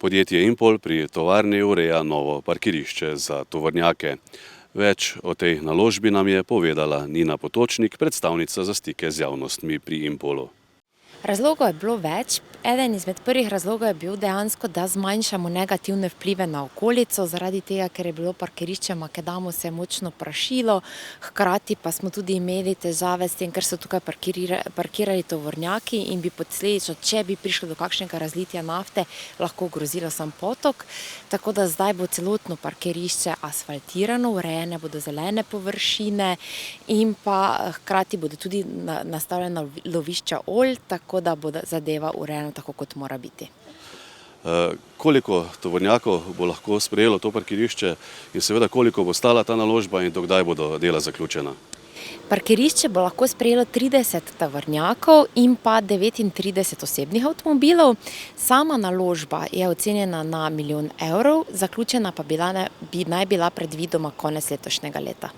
Podjetje Impol pri tovarni ureja novo parkirišče za tovornjake. Več o tej naložbi nam je povedala Nina Potočnik, predstavnica za stike z javnostmi pri Impolu. Razlogov je bilo več. Eden izmed prvih razlogov je bil dejansko, da zmanjšamo negativne vplive na okolico, zaradi tega, ker je bilo parkirišče Makedamo se močno prašilo, hkrati pa smo tudi imeli težave s tem, ker so tukaj parkirali tovornjaki in bi posledično, če bi prišlo do kakšnega razlitja nafte, lahko grozilo sam potok. Tako da zdaj bo celotno parkirišče asfaltirano, urejene bodo zelene površine in pa hkrati bodo tudi nastavljena lovišča olj, tako da bo zadeva urejena tako, kot mora biti. Koliko tovornjakov bo lahko sprejelo to parkirišče in seveda koliko bo stala ta naložba in do kdaj bodo dela zaključena? Parkirišče bo lahko sprejelo 30 tovornjakov in pa 39 osebnih avtomobilov. Sama naložba je ocenjena na 1 milijon evrov, zaključena pa naj bila predvidoma konec letošnjega leta.